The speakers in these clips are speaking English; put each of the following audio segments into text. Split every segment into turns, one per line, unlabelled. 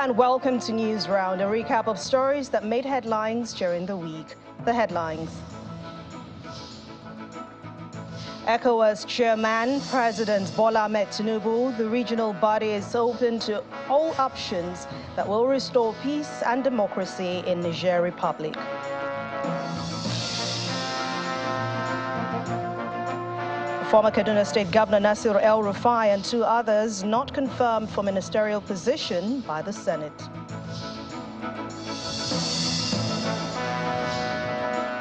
And welcome to News Round, a recap of stories that made headlines during the week. The headlines. ECOWAS Chairman, President Bola Ahmed Tinubu, the regional body is open to all options that will restore peace and democracy in Niger Republic. Former Kaduna State Governor Nasir El-Rufai and two others not confirmed for ministerial position by the Senate.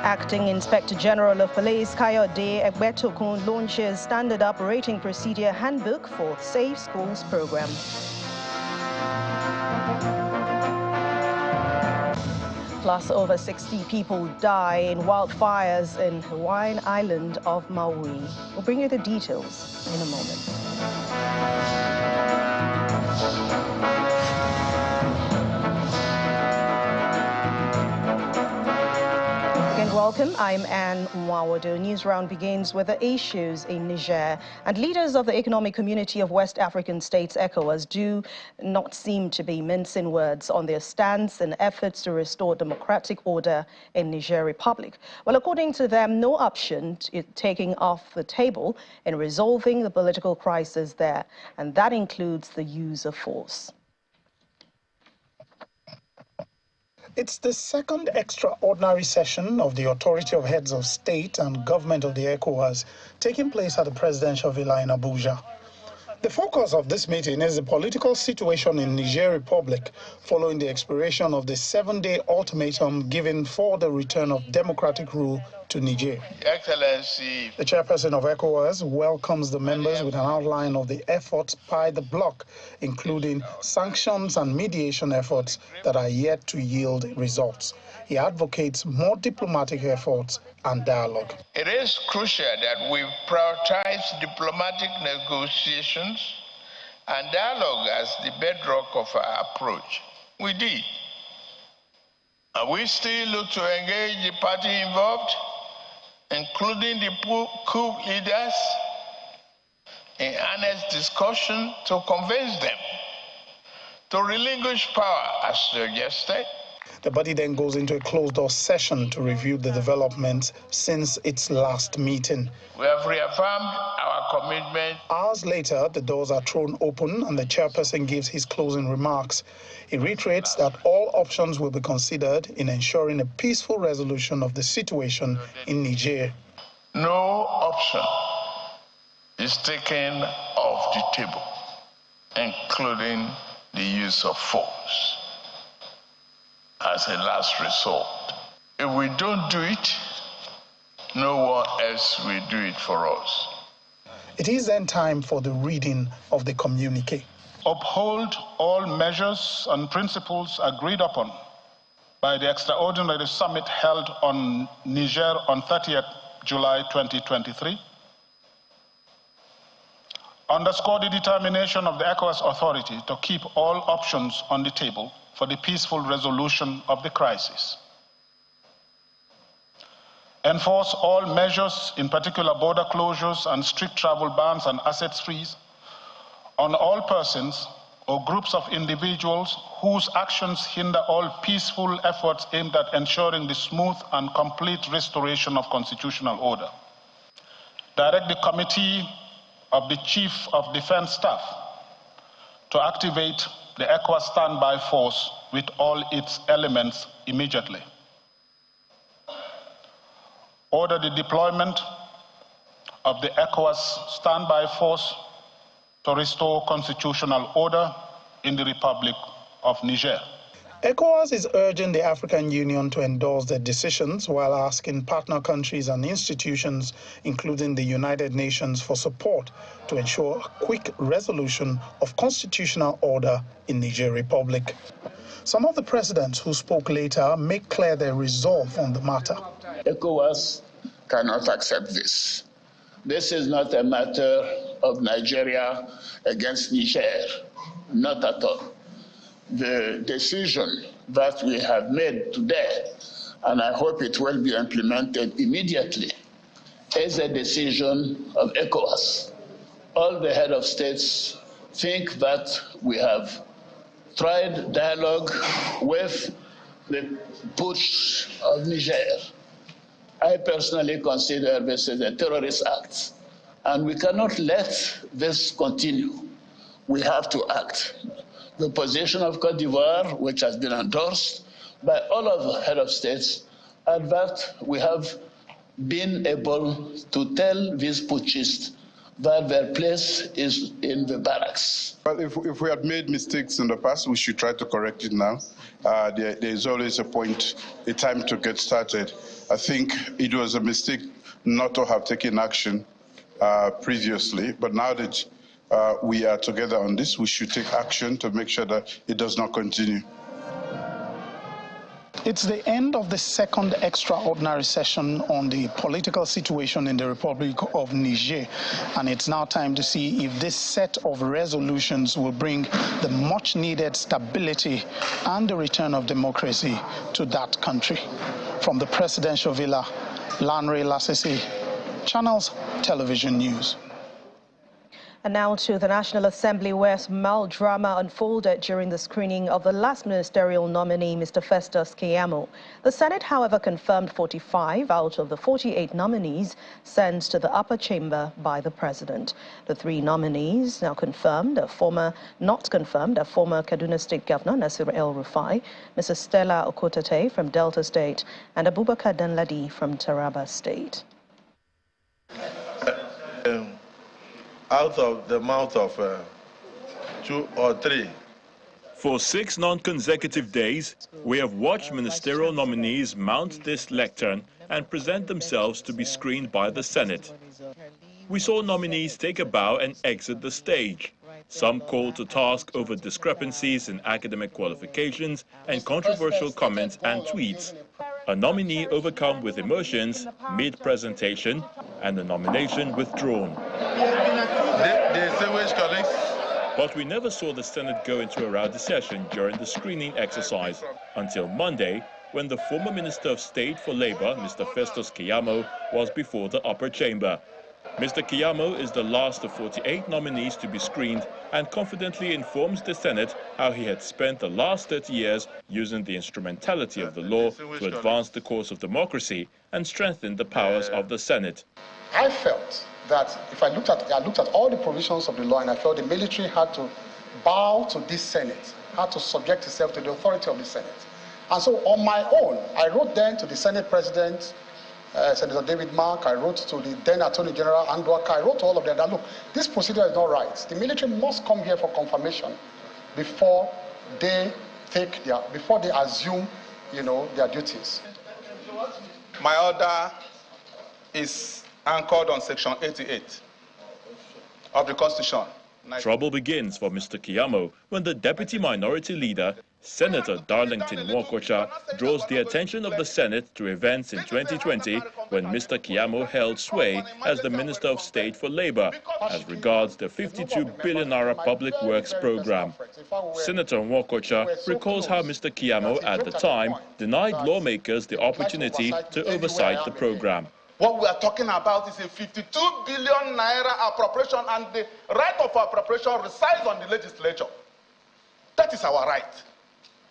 Acting Inspector General of Police Kayode Egbetokun launches Standard Operating Procedure Handbook for Safe Schools program. Plus, over 60 people die in wildfires in Hawaiian island of Maui. We'll bring you the details in a moment. Welcome, I'm Anne Mwawado. News Round begins with the issues in Niger. And leaders of the Economic Community of West African States, ECOWAS, do not seem to be mincing words on their stance and efforts to restore democratic order in Niger Republic. Well, according to them, no option is taking off the table in resolving the political crisis there, and that includes the use of force.
It's the second extraordinary session of the Authority of Heads of State and Government of the ECOWAS taking place at the Presidential Villa in Abuja. The focus of this meeting is the political situation in Niger Republic following the expiration of the 7-day ultimatum given for the return of democratic rule to Niger.
Excellency.
The chairperson of ECOWAS welcomes the members with an outline of the efforts by the bloc, including sanctions and mediation efforts that are yet to yield results. He advocates more diplomatic efforts and dialogue.
It is crucial that we prioritize diplomatic negotiations and dialogue as the bedrock of our approach. We did. And we still look to engage the party involved, including the Coup leaders, in honest discussion to convince them to relinquish power as suggested.
The body then goes into a closed-door session to review the developments since its last meeting.
We have reaffirmed our commitment.
Hours later, the doors are thrown open and the chairperson gives his closing remarks. He reiterates that all options will be considered in ensuring a peaceful resolution of the situation in Niger.
No option is taken off the table, including the use of force as a last resort. If we don't do it, no one else will do it for us.
It is then time for the reading of the communique.
Uphold all measures and principles agreed upon by the extraordinary summit held on Niger on 30th July 2023. Underscore the determination of the ECOWAS authority to keep all options on the table for the peaceful resolution of the crisis. Enforce all measures, in particular border closures and strict travel bans and assets freeze, on all persons or groups of individuals whose actions hinder all peaceful efforts aimed at ensuring the smooth and complete restoration of constitutional order. Direct the Committee of the Chief of Defense Staff to activate the ECOWAS standby force with all its elements immediately. Order the deployment of the ECOWAS standby force to restore constitutional order in the Republic of Niger.
ECOWAS is urging the African Union to endorse their decisions while asking partner countries and institutions, including the United Nations, for support to ensure a quick resolution of constitutional order in Niger Republic. Some of the presidents who spoke later make clear their resolve on the matter.
ECOWAS cannot accept this. This is not a matter of Nigeria against Niger, not at all. The decision that we have made today, and I hope it will be implemented immediately, is a decision of ECOWAS. All the head of states think that we have tried dialogue with the Putsch of Niger. I personally consider this as a terrorist act, and we cannot let this continue. We have to act. The position of Côte d'Ivoire, which has been endorsed by all of the head of states, and that we have been able to tell these putschists that their place is in the barracks.
Well, if we had made mistakes in the past, we should try to correct it now. There is always a time to get started. I think it was a mistake not to have taken action previously, but now that we are together on this, we should take action to make sure that it does not continue.
It's the end of the second extraordinary session on the political situation in the Republic of Niger, and it's now time to see if this set of resolutions will bring the much-needed stability and the return of democracy to that country. From the presidential villa, Lanre Lasisi, Channels Television News.
And now to the National Assembly, where melodrama unfolded during the screening of the last ministerial nominee, Mr. Festus Kiamo. The Senate, however, confirmed 45 out of the 48 nominees sent to the upper chamber by the president. The 3 nominees now confirmed, not confirmed, are former Kaduna State Governor Nasir El-Rufai, Mrs. Stella Okotate from Delta State, and Abubakar Danladi from Taraba State.
Out of the mouth of 2 or 3.
For 6 non-consecutive days, we have watched ministerial nominees mount this lectern and present themselves to be screened by the Senate. We saw nominees take a bow and exit the stage. Some called to task over discrepancies in academic qualifications and controversial comments and tweets. A nominee overcome with emotions mid-presentation and the nomination withdrawn. But we never saw the Senate go into a rowdy session during the screening exercise until Monday, when the former Minister of State for Labor, Mr. Festus Kiamo, was before the upper chamber. Mr. Kiamo is the last of 48 nominees to be screened and confidently informs the Senate how he had spent the last 30 years using the instrumentality of the law to advance the cause of democracy and strengthen the powers of the Senate.
I felt that if I looked at all the provisions of the law, and I felt the military had to bow to this Senate, had to subject itself to the authority of the Senate. And so on my own, I wrote then to the Senate President, Senator David Mark, I wrote to the then Attorney General Andwaka, I wrote to all of them that, look, this procedure is not right. The military must come here for confirmation before they assume, their duties.
My order is anchored on Section 88 of the Constitution.
Trouble begins for Mr. Kiamo when the Deputy Minority Leader, Senator Darlington Nwokocha, draws the attention of the Senate to events in 2020 when Mr. Kiamo held sway as the Minister of State for Labor as regards the 52 billion naira public works program. Senator Nwokocha recalls how Mr. Kiamo at the time denied lawmakers the opportunity to oversight the program.
What we are talking about is a 52 billion naira appropriation, and the right of appropriation resides on the legislature. That is our right.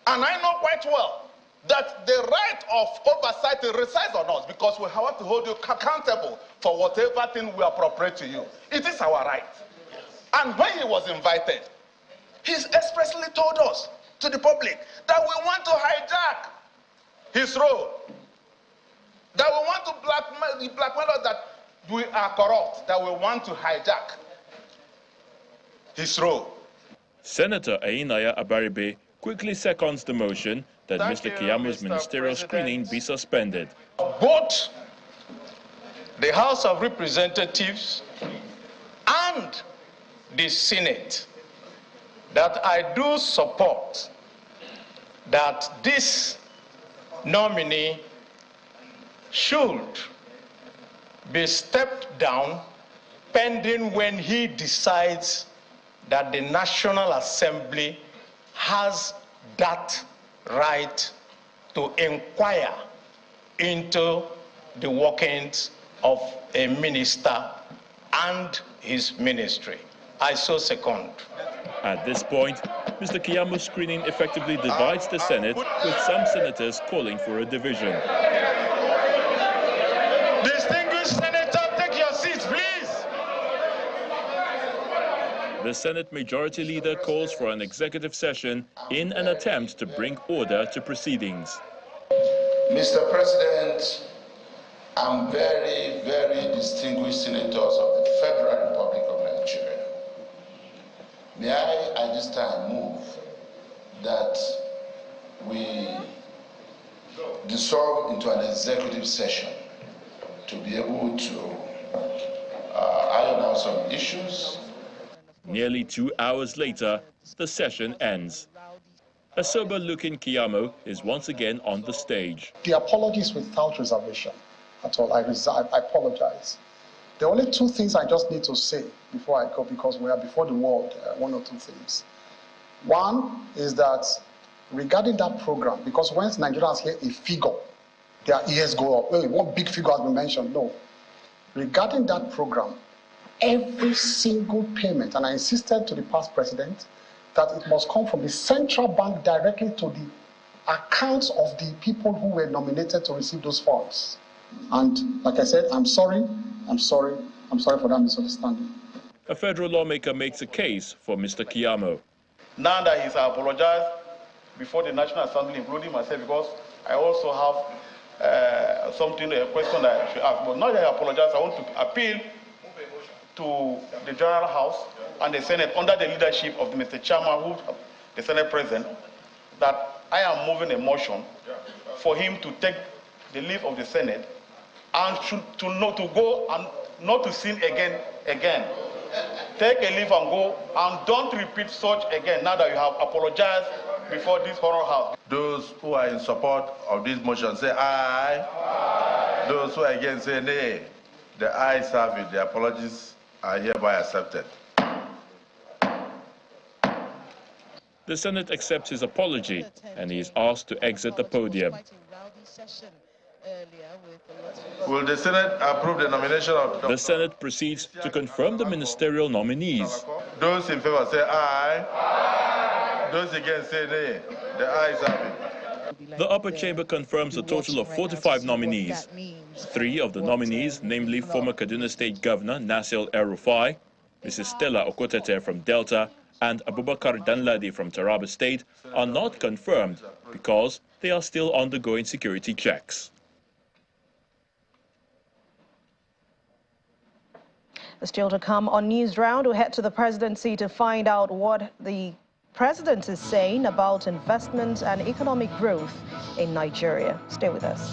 And I know quite well that the right of oversight resides on us, because we have to hold you accountable for whatever thing we appropriate to you. It is our right. And when he was invited, he expressly told us, to the public, that we want to hijack his role. That we want to blackmail us, that we are corrupt, that we want to hijack his role.
Senator Ainaya Abaribe quickly seconds the motion that Mr. Kiamo's ministerial screening be suspended.
Both the House of Representatives and the Senate, that I do support that this nominee should be stepped down pending when he decides that the National Assembly has that right to inquire into the workings of a minister and his ministry. I so second.
At this point, Mr. Kiamo's screening effectively divides the Senate, with some senators calling for a division.
Distinguished senator, take your seats, please.
The Senate Majority Leader calls for an executive session in an attempt to bring order to proceedings.
Mr. President, and very, very distinguished senators of the Federal Republic of Nigeria, may I at this time move that we dissolve into an executive session to be able to iron out some issues.
Nearly 2 hours later, the session ends. A sober-looking Kiamo is once again on the stage.
The apology is without reservation at all. I apologize. The only two things I just need to say before I go, because we are before the world, one or two things. One is that regarding that program, because once Nigerians hear a figure, their ears go up. Hey, one big figure has been mentioned. No. Regarding that program, every single payment, and I insisted to the past president that it must come from the central bank directly to the accounts of the people who were nominated to receive those funds. And like I said, I'm sorry for that misunderstanding.
A federal lawmaker makes a case for Mr. Kiamo.
Now that he's apologized before the National Assembly, including myself, because I also have a question that I should ask. But now that I apologize, I want to appeal to the General House and the Senate under the leadership of Mr. Chairman, who the Senate President, that I am moving a motion for him to take the leave of the Senate and to go and not to sin again. Take a leave and go, and don't repeat such again now that you have apologized before this horror house.
Those who are in support of this motion say aye. Aye. Those who are against say nay. The ayes have it. The apologies are hereby accepted.
The Senate accepts his apology and he is asked to exit the podium.
Will the Senate approve the nomination of
The Senate proceeds to confirm the ministerial nominees.
Those in favor say aye. Aye. Those against say nay. The ayes have it.
The upper chamber confirms a total of 45 nominees. 3 of the nominees, namely former Kaduna State Governor Nasir El-Rufai, Mrs. Stella Okotete from Delta, and Abubakar Danladi from Taraba State, are not confirmed because they are still undergoing security checks.
Still to come on News Round, we'll head to the presidency to find out what the president is saying about investment and economic growth in Nigeria. Stay with us.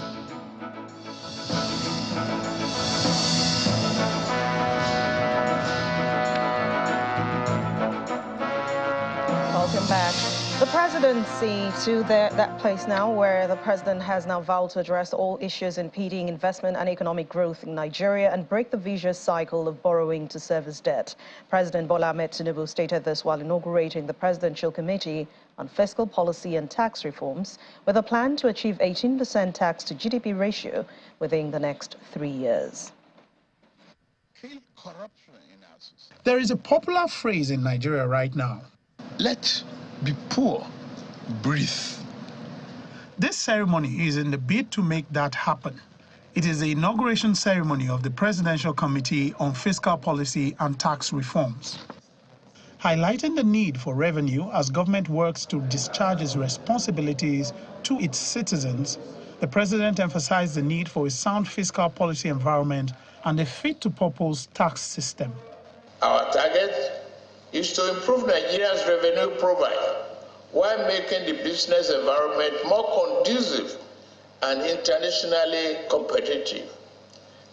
Welcome back. The presidency to that place now where the president has now vowed to address all issues impeding investment and economic growth in Nigeria and break the vicious cycle of borrowing to service debt. President Bola Ahmed Tinubu stated this while inaugurating the Presidential Committee on Fiscal Policy and Tax Reforms with a plan to achieve 18% tax to GDP ratio within the next 3 years.
There is a popular phrase in Nigeria right now. Let be poor, breathe. This ceremony is in the bid to make that happen. It is the inauguration ceremony of the Presidential Committee on Fiscal Policy and Tax Reforms. Highlighting the need for revenue as government works to discharge its responsibilities to its citizens, the president emphasized the need for a sound fiscal policy environment and a fit-to-purpose tax system.
Our target is to improve Nigeria's revenue profile while making the business environment more conducive and internationally competitive.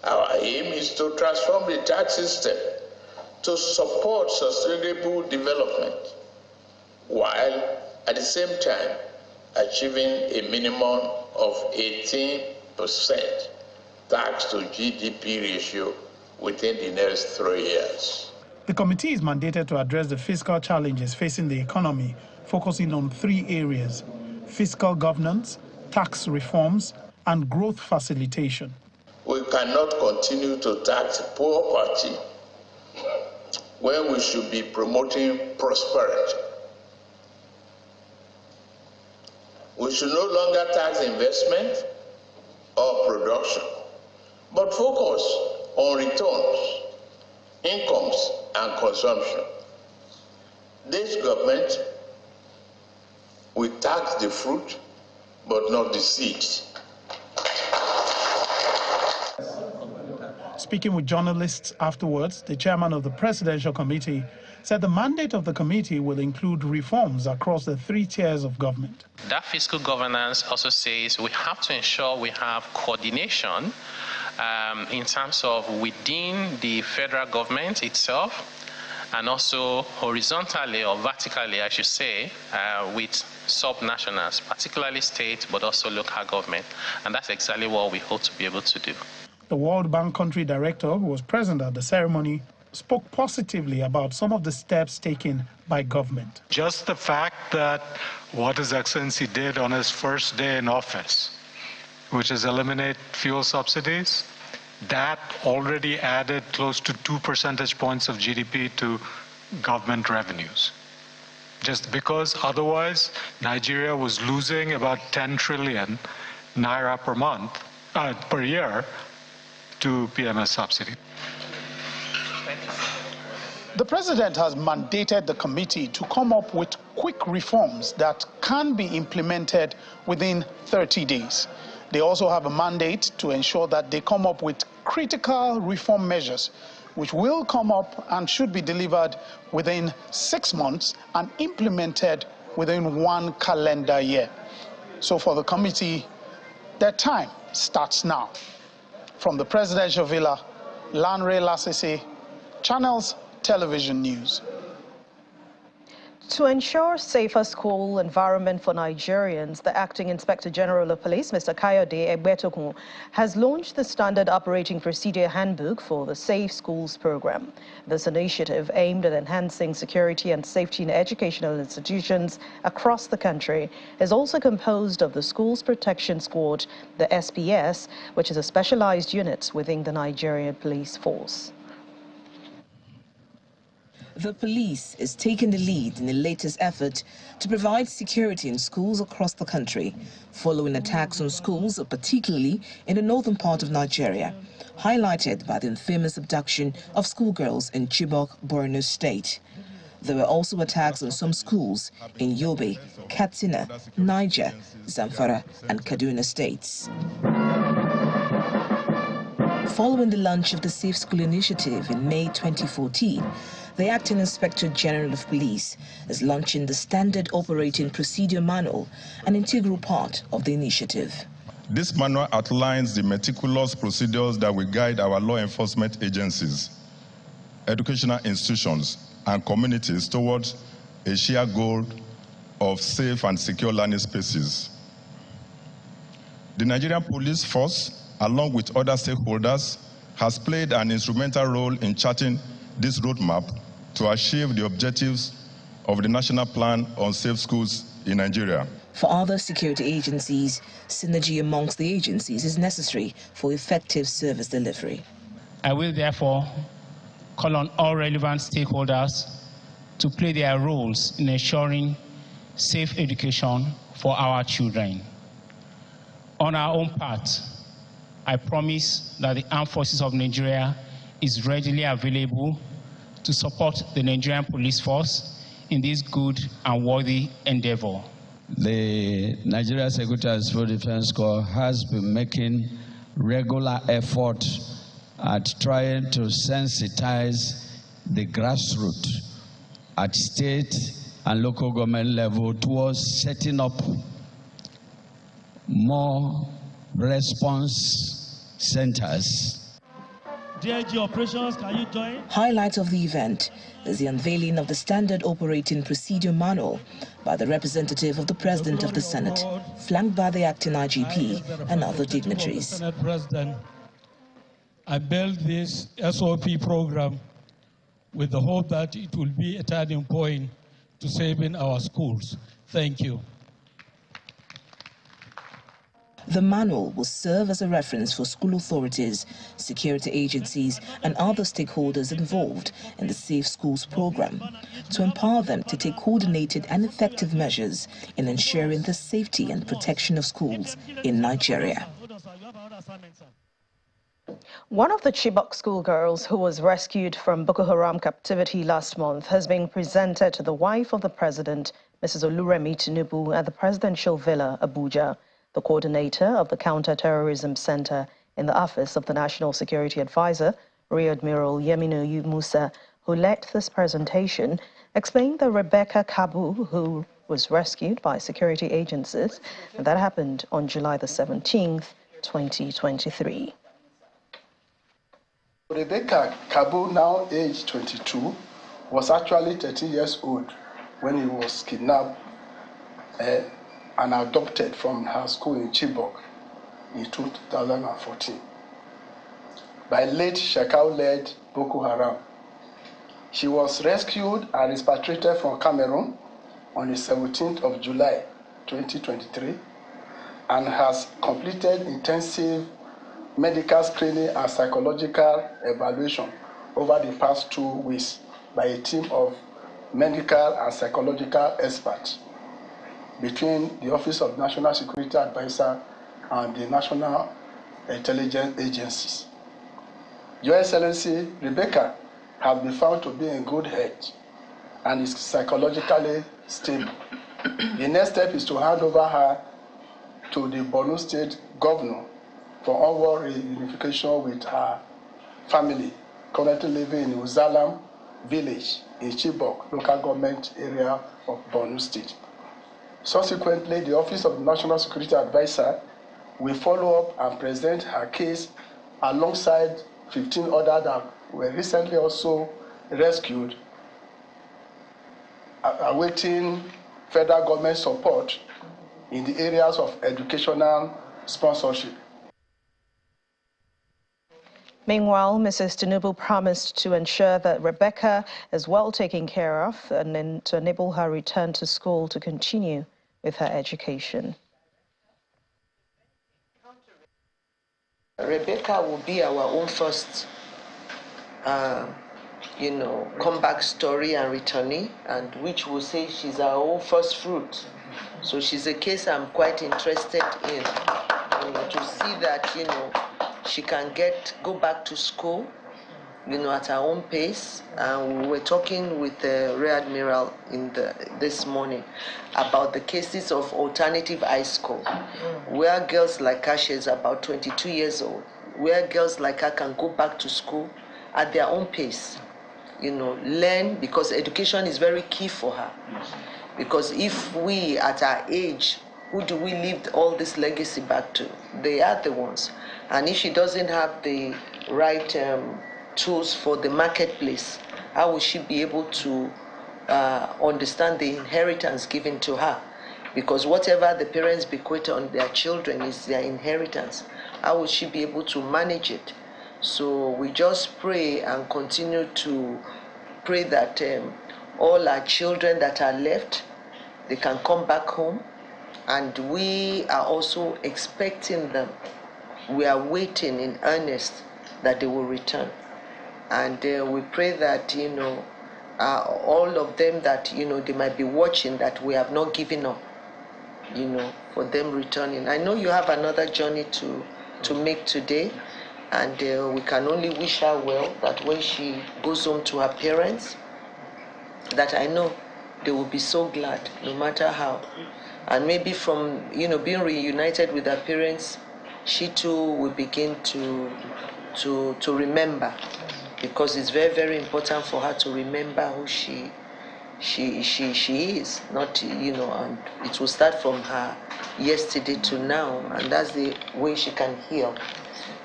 Our aim is to transform the tax system to support sustainable development, while at the same time achieving a minimum of 18% tax to GDP ratio within the next 3 years.
The committee is mandated to address the fiscal challenges facing the economy, focusing on 3 areas: fiscal governance, tax reforms, and growth facilitation.
We cannot continue to tax poverty when we should be promoting prosperity.
We should no longer tax investment or production, but focus on returns, incomes, and consumption. This government will tax the fruit, but not the seeds.
Speaking with journalists afterwards, the chairman of the Presidential Committee said the mandate of the committee will include reforms across the 3 tiers of government.
That fiscal governance also says we have to ensure we have coordination in terms of within the federal government itself, and also horizontally or vertically, I should say, with sub-nationals, particularly state, but also local government. And that's exactly what we hope to be able to do.
The World Bank country director, who was present at the ceremony, spoke positively about some of the steps taken by government.
Just the fact that what His Excellency did on his first day in office, which is eliminate fuel subsidies, that already added close to 2 percentage points of GDP to government revenues. Just because otherwise Nigeria was losing about 10 trillion naira per year to PMS subsidy.
The president has mandated the committee to come up with quick reforms that can be implemented within 30 days. They also have a mandate to ensure that they come up with critical reform measures, which will come up and should be delivered within 6 months and implemented within 1 calendar year. So for the committee, their time starts now. From the presidential villa, Lanre Lasese, Channels Television News.
To ensure safer school environment for Nigerians, the Acting Inspector General of Police, Mr. Kayode Egbetokun, has launched the Standard Operating Procedure Handbook for the Safe Schools program. This initiative, aimed at enhancing security and safety in educational institutions across the country, is also composed of the Schools Protection Squad, the SPS, which is a specialized unit within the Nigerian Police Force.
The police is taking the lead in the latest effort to provide security in schools across the country, following attacks on schools, particularly in the northern part of Nigeria, highlighted by the infamous abduction of schoolgirls in Chibok, Borno State. There were also attacks on some schools in Yobe, Katsina, Niger, Zamfara, and Kaduna states. Following the launch of the Safe School Initiative in May 2014, the Acting Inspector General of Police is launching the Standard Operating Procedure Manual, an integral part of the initiative.
This manual outlines the meticulous procedures that will guide our law enforcement agencies, educational institutions, and communities towards a shared goal of safe and secure learning spaces. The Nigerian Police Force, along with other stakeholders, has played an instrumental role in charting this roadmap to achieve the objectives of the National Plan on Safe Schools in Nigeria.
For other security agencies, synergy amongst the agencies is necessary for effective service delivery.
I will therefore call on all relevant stakeholders to play their roles in ensuring safe education for our children. On our own part, I promise that the Armed Forces of Nigeria is readily available to support the Nigerian Police Force in this good and worthy endeavor.
The Nigeria Secretary for Defense Corps has been making regular effort at trying to sensitize the grassroots at state and local government level towards setting up more response centers.
DIG operations, can you join?
Highlight of the event is the unveiling of the Standard Operating Procedure Manual by the representative of the President of the Senate, flanked by the acting IGP and other dignitaries.
Senate President, I built this SOP program with the hope that it will be a turning point to saving our schools. Thank you.
The manual will serve as a reference for school authorities, security agencies and other stakeholders involved in the Safe Schools program to empower them to take coordinated and effective measures in ensuring the safety and protection of schools in Nigeria.
One of the Chibok schoolgirls who was rescued from Boko Haram captivity last month has been presented to the wife of the president, Mrs. Oluremi Tinubu, at the presidential villa, Abuja. The coordinator of the Counter-Terrorism Center in the Office of the National Security Advisor, Rear Admiral Yeminu Musa, who led this presentation, explained that Rebecca Kabu, who was rescued by security agencies, and that happened on July the 17th, 2023.
Rebecca Kabu, now age 22, was actually 13 years old when he was kidnapped and adopted from her school in Chibok in 2014 by late Shekau-led Boko Haram. She was rescued and repatriated from Cameroon on the 17th of July 2023 and has completed intensive medical screening and psychological evaluation over the past 2 weeks by a team of medical and psychological experts between the Office of National Security Advisor and the National Intelligence Agencies. Your Excellency, Rebecca has been found to be in good health and is psychologically stable. The next step is to hand over her to the Borno State Governor for onward reunification with her family, currently living in Uzalam village in Chibok, local government area of Borno State. Subsequently, the Office of the National Security Advisor will follow up and present her case alongside 15 others that were recently also rescued, awaiting federal government support in the areas of educational sponsorship.
Meanwhile, Mrs. Tinubu promised to ensure that Rebecca is well taken care of and then to enable her return to school to continue with her education.
Rebecca will be our own first, comeback story and returnee, and which will say she's our own first fruit. So she's a case I'm quite interested in, to see that, she can go back to school, at her own pace. And we were talking with the Rear Admiral this morning about the cases of alternative high school, where girls like her, she's about 22 years old, where girls like her can go back to school at their own pace, learn, because education is very key for her. Because if we, at our age, who do we leave all this legacy back to? They are the ones. And if she doesn't have the right tools for the marketplace, how will she be able to understand the inheritance given to her? Because whatever the parents bequeath on their children is their inheritance. How will she be able to manage it? So we just pray and continue to pray that all our children that are left, they can come back home. And we are also expecting them. We are waiting in earnest that they will return. And we pray that, all of them that, they might be watching, that we have not given up, for them returning. I know you have another journey to make today, and we can only wish her well, that when she goes home to her parents, that I know they will be so glad, no matter how. And maybe from, being reunited with her parents, she too will begin to remember, because it's very, very important for her to remember who she is, not, and it will start from her yesterday to now, and that's the way she can heal.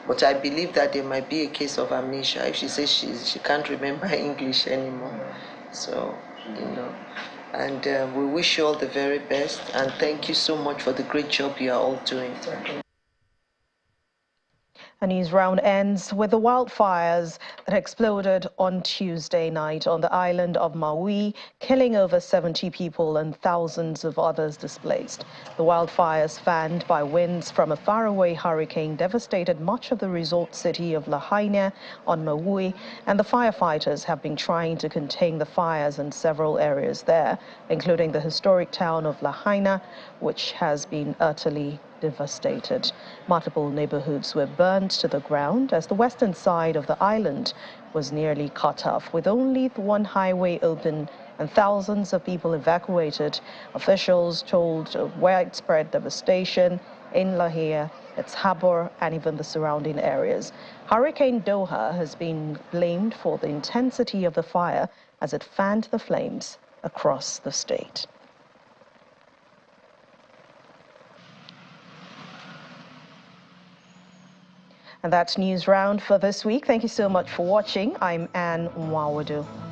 But I believe that there might be a case of amnesia if she says she can't remember English anymore. So, and we wish you all the very best, and thank you so much for the great job you are all doing.
A news round ends with the wildfires that exploded on Tuesday night on the island of Maui, killing over 70 people and thousands of others displaced. The wildfires, fanned by winds from a faraway hurricane, devastated much of the resort city of Lahaina on Maui, and the firefighters have been trying to contain the fires in several areas there, including the historic town of Lahaina, which has been utterly devastated. Multiple neighborhoods were burned to the ground as the western side of the island was nearly cut off, with only one highway open and thousands of people evacuated. Officials told of widespread devastation in Lahaina, its harbor, and even the surrounding areas. Hurricane Doha has been blamed for the intensity of the fire as it fanned the flames across the state. And that's News Round for this week. Thank you so much for watching. I'm Anne Mwawadu.